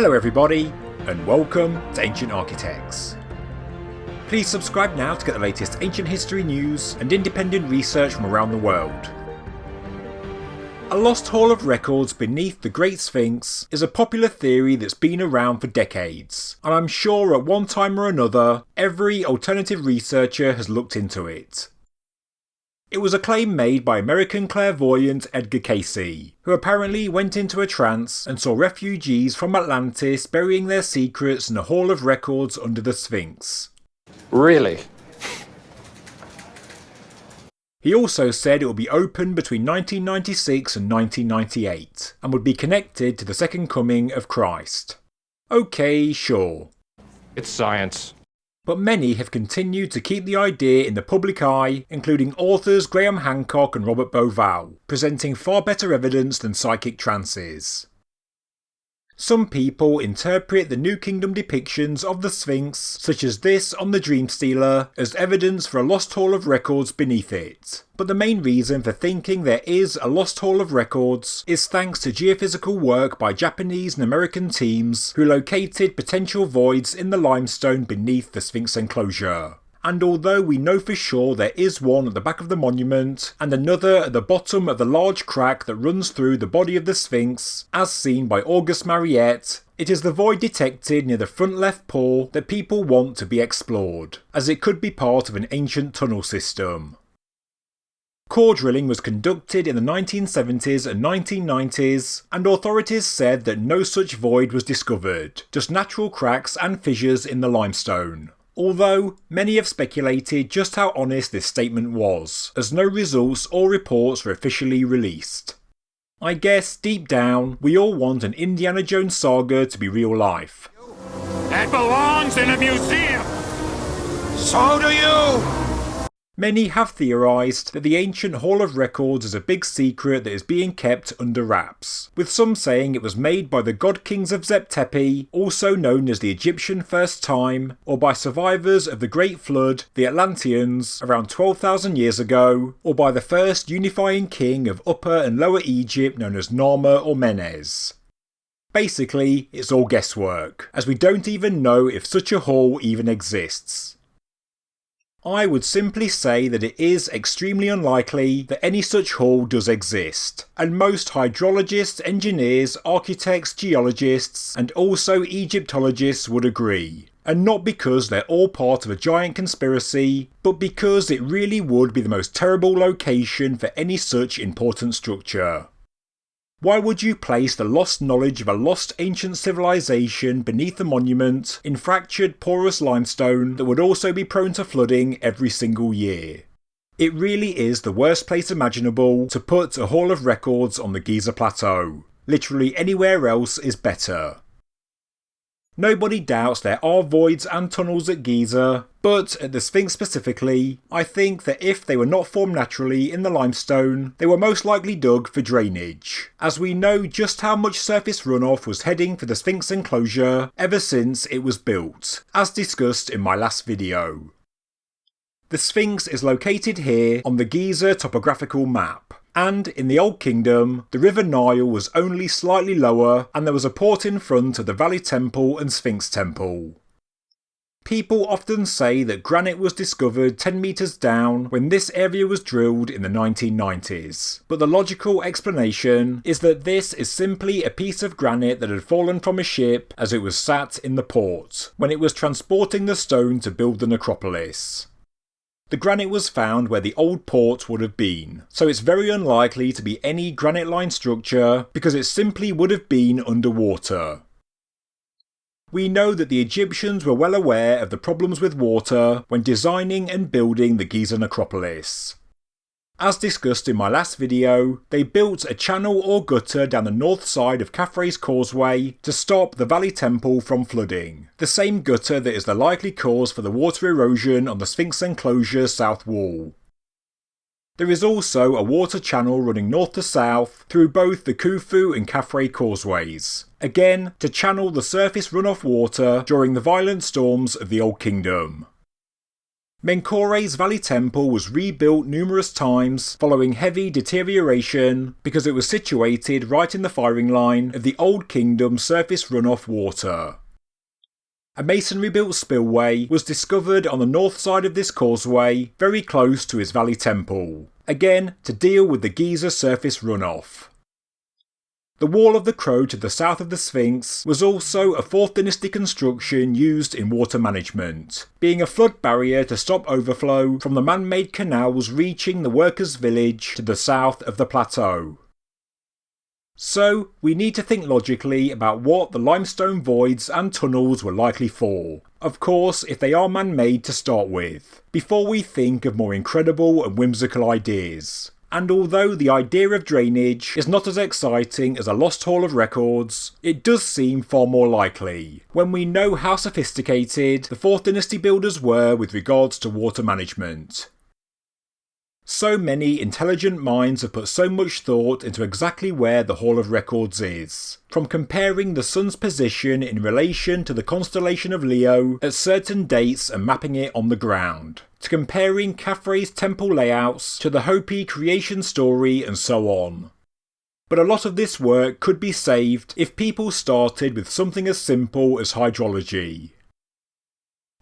Hello everybody, and welcome to Ancient Architects. Please subscribe now to get the latest ancient history news and independent research from around the world. A lost hall of records beneath the Great Sphinx is a popular theory that's been around for decades, and I'm sure at one time or another, every alternative researcher has looked into it. It was a claim made by American clairvoyant Edgar Cayce, who apparently went into a trance and saw refugees from Atlantis burying their secrets in a hall of records under the Sphinx. Really? He also said it would be open between 1996 and 1998, and would be connected to the second coming of Christ. Okay, sure. It's science. But many have continued to keep the idea in the public eye, including authors Graham Hancock and Robert Bauval, presenting far better evidence than psychic trances. Some people interpret the New Kingdom depictions of the Sphinx, such as this on the Dream Stela, as evidence for a lost hall of records beneath it. But the main reason for thinking there is a lost hall of records is thanks to geophysical work by Japanese and American teams who located potential voids in the limestone beneath the Sphinx enclosure. And although we know for sure there is one at the back of the monument, and another at the bottom of the large crack that runs through the body of the Sphinx, as seen by Auguste Mariette, it is the void detected near the front left paw that people want to be explored, as it could be part of an ancient tunnel system. Core drilling was conducted in the 1970s and 1990s, and authorities said that no such void was discovered, just natural cracks and fissures in the limestone. Although, many have speculated just how honest this statement was, as no results or reports were officially released. I guess, deep down, we all want an Indiana Jones saga to be real life. That belongs in a museum! So do you! Many have theorised that the ancient Hall of Records is a big secret that is being kept under wraps, with some saying it was made by the god kings of Zep Tepi, also known as the Egyptian First Time, or by survivors of the Great Flood, the Atlanteans, around 12,000 years ago, or by the first unifying king of Upper and Lower Egypt known as Narmer or Menes. Basically, it's all guesswork, as we don't even know if such a hall even exists. I would simply say that it is extremely unlikely that any such hall does exist, and most hydrologists, engineers, architects, geologists, and also Egyptologists would agree. And not because they're all part of a giant conspiracy, but because it really would be the most terrible location for any such important structure. Why would you place the lost knowledge of a lost ancient civilization beneath a monument in fractured porous limestone that would also be prone to flooding every single year? It really is the worst place imaginable to put a hall of records on the Giza Plateau. Literally anywhere else is better. Nobody doubts there are voids and tunnels at Giza, but at the Sphinx specifically, I think that if they were not formed naturally in the limestone, they were most likely dug for drainage, as we know just how much surface runoff was heading for the Sphinx enclosure ever since it was built, as discussed in my last video. The Sphinx is located here on the Giza topographical map. And in the Old Kingdom, the River Nile was only slightly lower and there was a port in front of the Valley Temple and Sphinx Temple. People often say that granite was discovered 10 metres down when this area was drilled in the 1990s, but the logical explanation is that this is simply a piece of granite that had fallen from a ship as it was sat in the port, when it was transporting the stone to build the necropolis. The granite was found where the old port would have been, so it's very unlikely to be any granite-lined structure because it simply would have been underwater. We know that the Egyptians were well aware of the problems with water when designing and building the Giza necropolis. As discussed in my last video, they built a channel or gutter down the north side of Khafre's causeway to stop the Valley Temple from flooding, the same gutter that is the likely cause for the water erosion on the Sphinx enclosure's south wall. There is also a water channel running north to south through both the Khufu and Khafre causeways, again to channel the surface runoff water during the violent storms of the Old Kingdom. Menkare's Valley Temple was rebuilt numerous times following heavy deterioration because it was situated right in the firing line of the Old Kingdom surface runoff water. A masonry-built spillway was discovered on the north side of this causeway, very close to his Valley Temple, again to deal with the Giza surface runoff. The Wall of the Crow to the south of the Sphinx was also a 4th dynasty construction used in water management, being a flood barrier to stop overflow from the man-made canals reaching the workers' village to the south of the plateau. So, we need to think logically about what the limestone voids and tunnels were likely for, of course if they are man-made to start with, before we think of more incredible and whimsical ideas. And although the idea of drainage is not as exciting as a lost hall of records, it does seem far more likely, when we know how sophisticated the 4th dynasty builders were with regards to water management. So many intelligent minds have put so much thought into exactly where the Hall of Records is, from comparing the sun's position in relation to the constellation of Leo at certain dates and mapping it on the ground, to comparing Khafre's temple layouts to the Hopi creation story and so on. But a lot of this work could be saved if people started with something as simple as hydrology.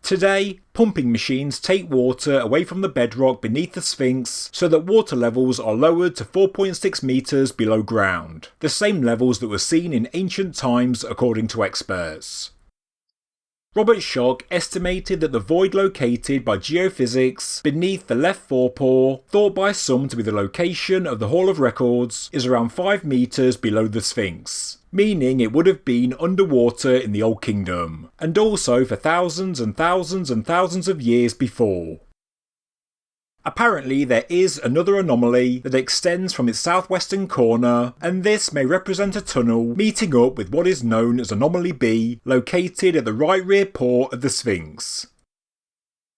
Today, pumping machines take water away from the bedrock beneath the Sphinx so that water levels are lowered to 4.6 metres below ground, the same levels that were seen in ancient times according to experts. Robert Schoch estimated that the void located by geophysics beneath the left forepaw, thought by some to be the location of the Hall of Records, is around 5 metres below the Sphinx, meaning it would have been underwater in the Old Kingdom, and also for thousands and thousands and thousands of years before. Apparently there is another anomaly that extends from its southwestern corner, and this may represent a tunnel meeting up with what is known as Anomaly B, located at the right rear paw of the Sphinx.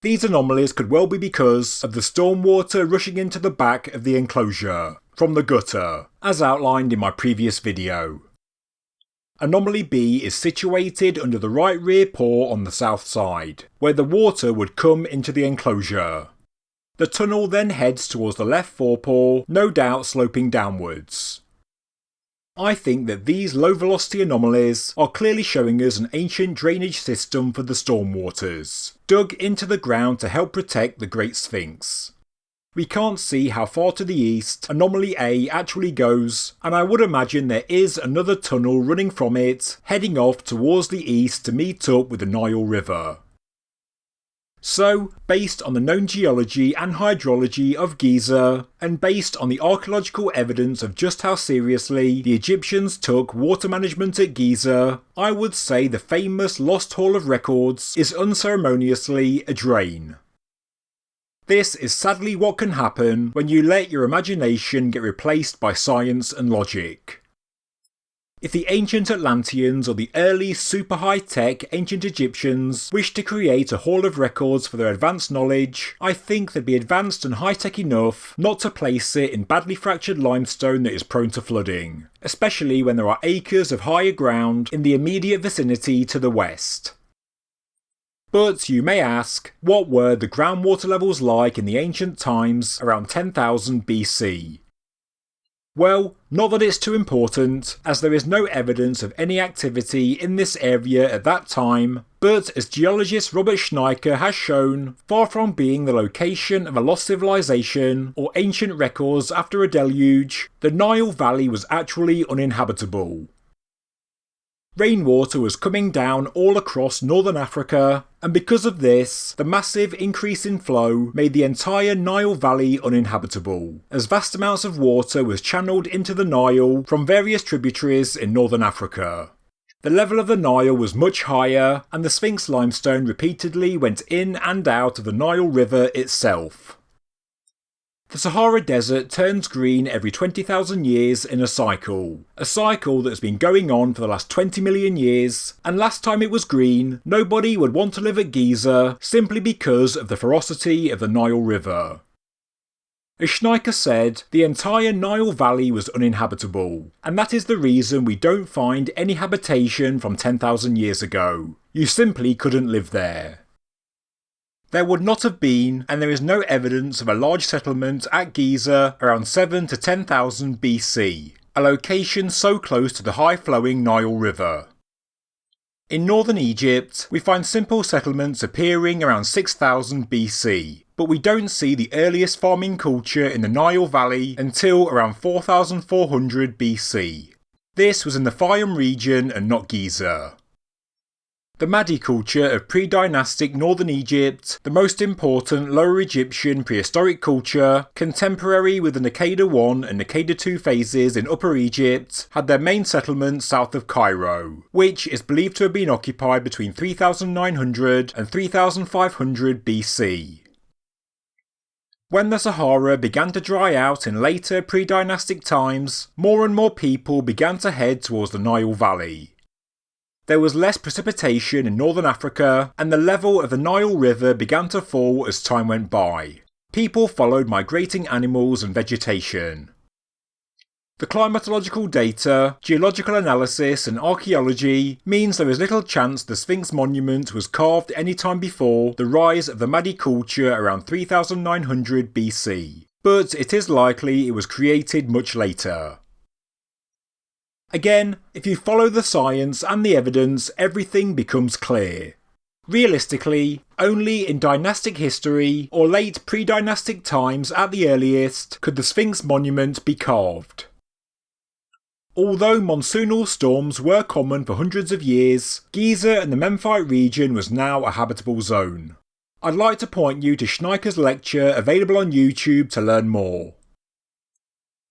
These anomalies could well be because of the stormwater rushing into the back of the enclosure, from the gutter, as outlined in my previous video. Anomaly B is situated under the right rear paw on the south side, where the water would come into the enclosure. The tunnel then heads towards the left forepaw, no doubt sloping downwards. I think that these low velocity anomalies are clearly showing us an ancient drainage system for the stormwaters, dug into the ground to help protect the Great Sphinx. We can't see how far to the east Anomaly A actually goes, and I would imagine there is another tunnel running from it, heading off towards the east to meet up with the Nile River. So, based on the known geology and hydrology of Giza, and based on the archaeological evidence of just how seriously the Egyptians took water management at Giza, I would say the famous Lost Hall of Records is unceremoniously a drain. This is sadly what can happen when you let your imagination get replaced by science and logic. If the ancient Atlanteans or the early super high-tech ancient Egyptians wished to create a hall of records for their advanced knowledge, I think they'd be advanced and high-tech enough not to place it in badly fractured limestone that is prone to flooding, especially when there are acres of higher ground in the immediate vicinity to the west. But you may ask, what were the groundwater levels like in the ancient times around 10,000 BC? Well, not that it's too important, as there is no evidence of any activity in this area at that time, but as geologist Robert Schneiker has shown, far from being the location of a lost civilization or ancient records after a deluge, the Nile Valley was actually uninhabitable. Rainwater was coming down all across northern Africa, and because of this, the massive increase in flow made the entire Nile Valley uninhabitable, as vast amounts of water was channeled into the Nile from various tributaries in northern Africa. The level of the Nile was much higher, and the Sphinx limestone repeatedly went in and out of the Nile River itself. The Sahara Desert turns green every 20,000 years in a cycle that has been going on for the last 20 million years, and last time it was green, nobody would want to live at Giza simply because of the ferocity of the Nile River. As Schneiker said, the entire Nile Valley was uninhabitable, and that is the reason we don't find any habitation from 10,000 years ago. You simply couldn't live there. There would not have been, and there is no evidence of a large settlement at Giza around 7 to 10,000 BC, a location so close to the high-flowing Nile River. In northern Egypt, we find simple settlements appearing around 6000 BC, but we don't see the earliest farming culture in the Nile Valley until around 4400 BC. This was in the Fayum region and not Giza. The Madi culture of pre-dynastic northern Egypt, the most important Lower Egyptian prehistoric culture, contemporary with the Naqada I and Naqada II phases in Upper Egypt, had their main settlement south of Cairo, which is believed to have been occupied between 3900 and 3500 BC. When the Sahara began to dry out in later pre-dynastic times, more and more people began to head towards the Nile Valley. There was less precipitation in northern Africa, and the level of the Nile River began to fall as time went by. People followed migrating animals and vegetation. The climatological data, geological analysis and archaeology means there is little chance the Sphinx monument was carved any time before the rise of the Madi culture around 3900 BC, but it is likely it was created much later. Again, if you follow the science and the evidence, everything becomes clear. Realistically, only in dynastic history or late pre-dynastic times at the earliest could the Sphinx monument be carved. Although monsoonal storms were common for hundreds of years, Giza and the Memphite region was now a habitable zone. I'd like to point you to Schneiker's lecture available on YouTube to learn more.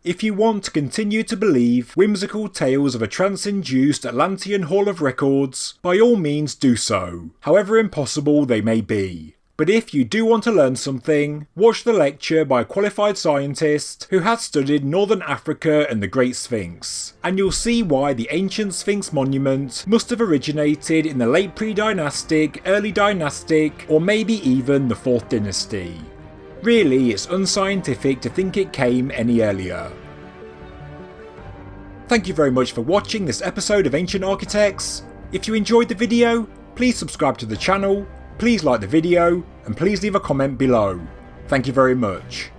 If you want to continue to believe whimsical tales of a trance-induced Atlantean Hall of Records, by all means do so, however impossible they may be. But if you do want to learn something, watch the lecture by a qualified scientist who has studied Northern Africa and the Great Sphinx, and you'll see why the ancient Sphinx monument must have originated in the late pre-dynastic, early dynastic, or maybe even the 4th dynasty. Really, it's unscientific to think it came any earlier. Thank you very much for watching this episode of Ancient Architects. If you enjoyed the video, please subscribe to the channel, please like the video, and please leave a comment below. Thank you very much.